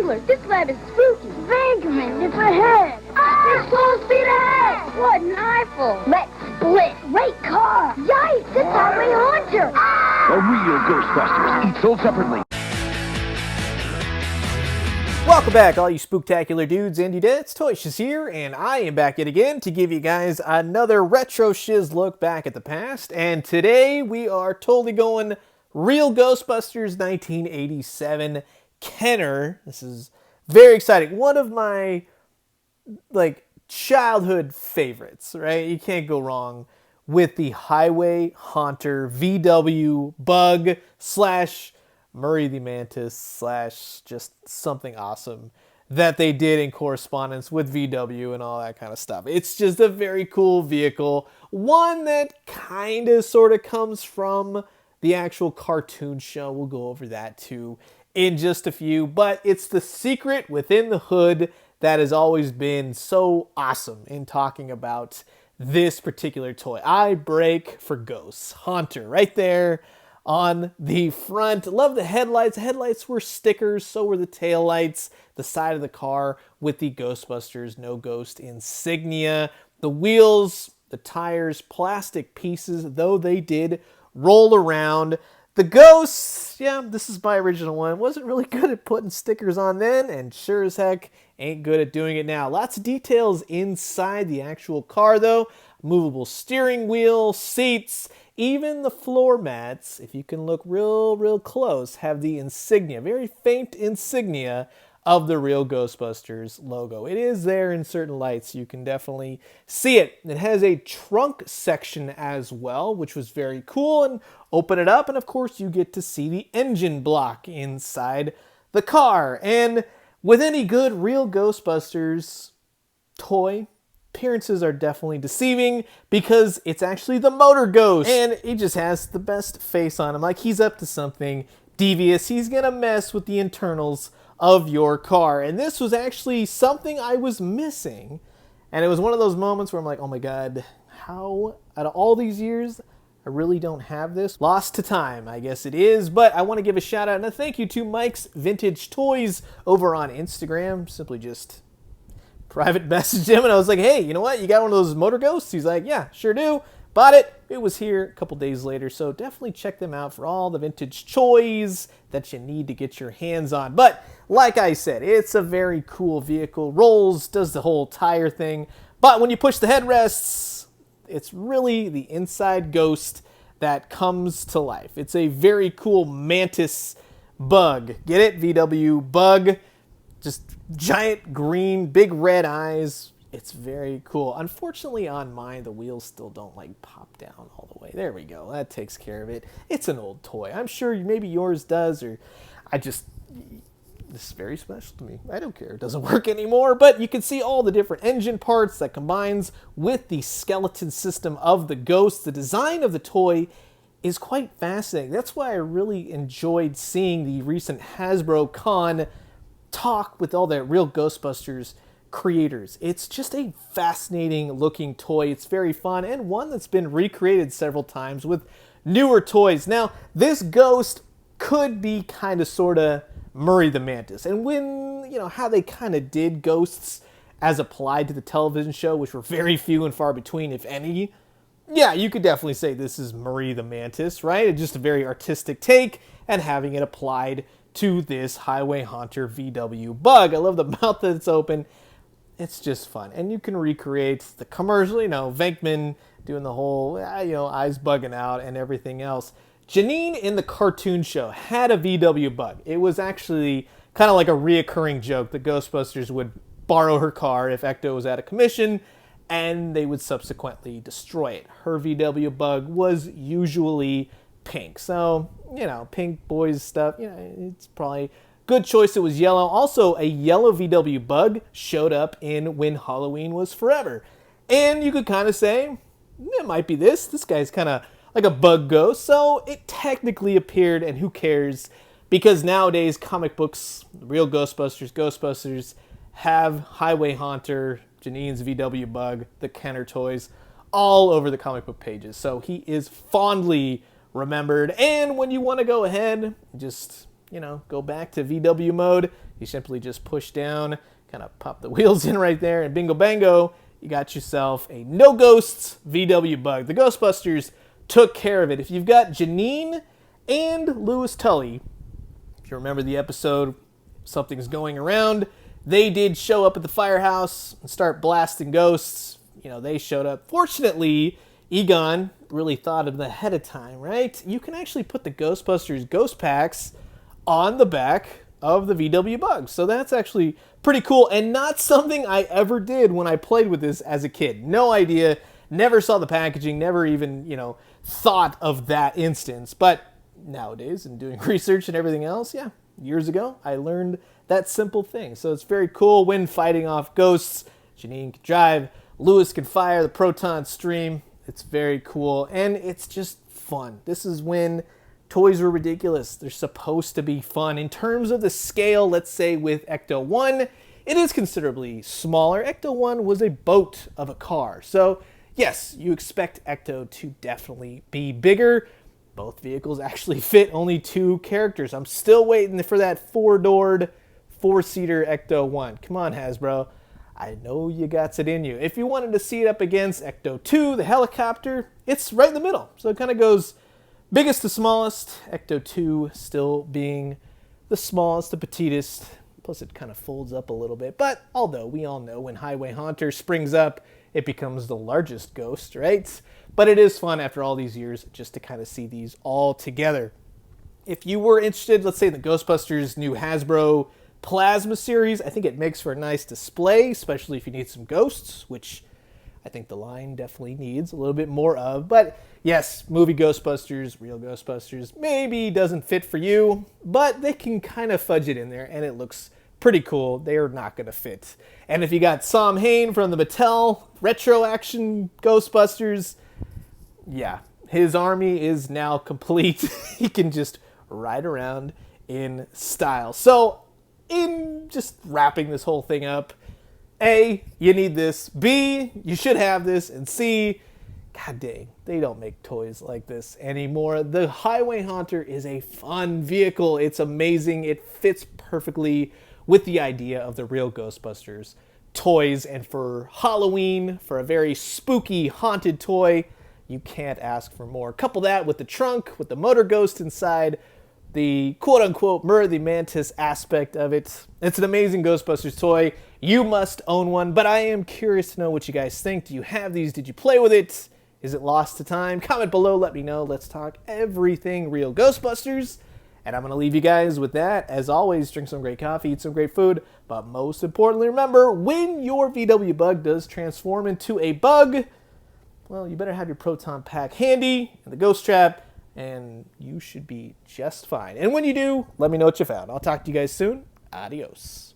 Spectacular! This lab is spooky! Vanderman, it's ahead! It's full speed ahead! What an eyeful! Let's split! Great car! Yikes! It's Highway Haunter! The real Ghostbusters, each sold separately. Welcome back, all you spooktacular dudes and dudettes. Toy Shiz here, and I am back yet again to give you guys another retro shiz look back at the past. And today we are totally going Real Ghostbusters 1987 Kenner. This is very exciting. One of my childhood favorites, right? You can't go wrong with the Highway Haunter VW Bug / Murray the Mantis / just something awesome that they did in correspondence with VW and all that kind of stuff. It's just a very cool vehicle. One that kind of sort of comes from the actual cartoon show. We'll go over that too in just a few. But it's the secret within the hood that has always been so awesome in talking about this particular toy. I break for ghosts. Haunter right there on the front. Love the headlights. The headlights were stickers, so were the taillights. The side of the car with the Ghostbusters No Ghost insignia. The wheels, the tires, plastic pieces, though they did roll around. The ghosts, yeah, this is my original one. Wasn't really good at putting stickers on then, and sure as heck ain't good at doing it now. Lots of details inside the actual car, though. Movable steering wheel, seats, even the floor mats, if you can look real close, have the insignia, very faint insignia of the Real Ghostbusters logo. It is there in certain lights. You can definitely see it. It has a trunk section as well, which was very cool. And open it up, and of course you get to see the engine block inside the car. And with any good Real Ghostbusters toy, appearances are definitely deceiving because it's actually the motor ghost, and he just has the best face on him, like he's up to something devious. He's gonna mess with the internals of your car, and this was actually something I was missing, and it was one of those moments where I'm like, oh my god, how out of all these years I really don't have this. Lost to time, I guess it is. But I want to give a shout out and a thank you to Mike's Vintage Toys over on Instagram. Simply just private messaged him, and I was like, hey, you know what? You got one of those motor ghosts? He's like, yeah, sure do. Bought it. It was here a couple days later, so definitely check them out for all the vintage toys that you need to get your hands on. But like I said, it's a very cool vehicle. Rolls, does the whole tire thing. But when you push the headrests, it's really the inside ghost that comes to life. It's a very cool Mantis Bug. Get it? VW Bug. Just giant green, big red eyes. It's very cool. Unfortunately on mine, the wheels still don't pop down all the way. There we go. That takes care of it. It's an old toy. I'm sure maybe yours does, or this is very special to me. I don't care. It doesn't work anymore, but you can see all the different engine parts that combines with the skeleton system of the ghost. The design of the toy is quite fascinating. That's why I really enjoyed seeing the recent Hasbro Con talk with all the Real Ghostbusters creators. It's just a fascinating looking toy. It's very fun, and one that's been recreated several times with newer toys. Now, this ghost could be kind of sort of Murray the Mantis. And when, how they kind of did ghosts as applied to the television show, which were very few and far between, if any, yeah, you could definitely say this is Murray the Mantis, right? It's just a very artistic take, and having it applied to this Highway Haunter VW Bug. I love the mouth that's open. It's just fun. And you can recreate the commercial, Venkman doing the whole, eyes bugging out and everything else. Janine in the cartoon show had a VW Bug. It was actually kind of like a reoccurring joke. The Ghostbusters would borrow her car if Ecto was out of commission, and they would subsequently destroy it. Her VW Bug was usually pink. So, pink boys stuff, it's probably good choice. It was yellow. Also, a yellow VW Bug showed up in When Halloween Was Forever. And you could kind of say, it might be this. This guy's kind of like a bug ghost. So it technically appeared, and who cares? Because nowadays, comic books, Real Ghostbusters have Highway Haunter, Janine's VW Bug, the Kenner toys, all over the comic book pages. So he is fondly remembered. And when you want to go ahead, just go back to VW mode, you simply just push down, kind of pop the wheels in right there, and bingo bango, you got yourself a no ghosts VW Bug. The Ghostbusters took care of it. If you've got Janine and Louis Tully, if you remember the episode, Something's Going Around, they did show up at the firehouse and start blasting ghosts. They showed up. Fortunately, Egon really thought of them ahead of time, right? You can actually put the Ghostbusters ghost packs on the back of the VW Bug. So that's actually pretty cool, and not something I ever did when I played with this as a kid. No idea, never saw the packaging, never even, thought of that instance. But nowadays, in doing research and everything else, yeah, years ago, I learned that simple thing. So it's very cool when fighting off ghosts. Janine can drive, Louis can fire the proton stream. It's very cool, and it's just fun. This is when toys were ridiculous. They're supposed to be fun. In terms of the scale, let's say with Ecto 1, it is considerably smaller. Ecto 1 was a boat of a car. So yes, you expect Ecto to definitely be bigger. Both vehicles actually fit only 2 characters. I'm still waiting for that 4-doored, 4-seater Ecto 1. Come on, Hasbro. I know you got it in you. If you wanted to see it up against Ecto 2, the helicopter, it's right in the middle. So it kind of goes biggest to smallest. Ecto 2 still being the smallest, the petitest. Plus it kind of folds up a little bit. But although we all know when Highway Haunter springs up, it becomes the largest ghost, right? But it is fun after all these years just to kind of see these all together. If you were interested, let's say in the Ghostbusters new Hasbro Plasma series, I think it makes for a nice display, especially if you need some ghosts, which I think the line definitely needs a little bit more of. But yes, movie Ghostbusters, Real Ghostbusters, maybe doesn't fit for you, but they can kind of fudge it in there, and it looks pretty cool. They are not going to fit. And if you got Somhain from the Mattel Retro Action Ghostbusters, yeah, his army is now complete. He can just ride around in style. So, in just wrapping this whole thing up, A, you need this. B, you should have this. And C, god dang, they don't make toys like this anymore. The Highway Haunter is a fun vehicle. It's amazing. It fits perfectly with the idea of the Real Ghostbusters toys. And for Halloween, for a very spooky, haunted toy, you can't ask for more. Couple that with the trunk, with the motor ghost inside, the quote-unquote Murray the Mantis aspect of it. It's an amazing Ghostbusters toy. You must own one, but I am curious to know what you guys think. Do you have these? Did you play with it? Is it lost to time? Comment below, let me know. Let's talk everything Real Ghostbusters. And I'm going to leave you guys with that. As always, drink some great coffee, eat some great food, but most importantly, remember, when your VW Bug does transform into a bug, well, you better have your proton pack handy and the ghost trap, and you should be just fine. And when you do, let me know what you found. I'll talk to you guys soon. Adios.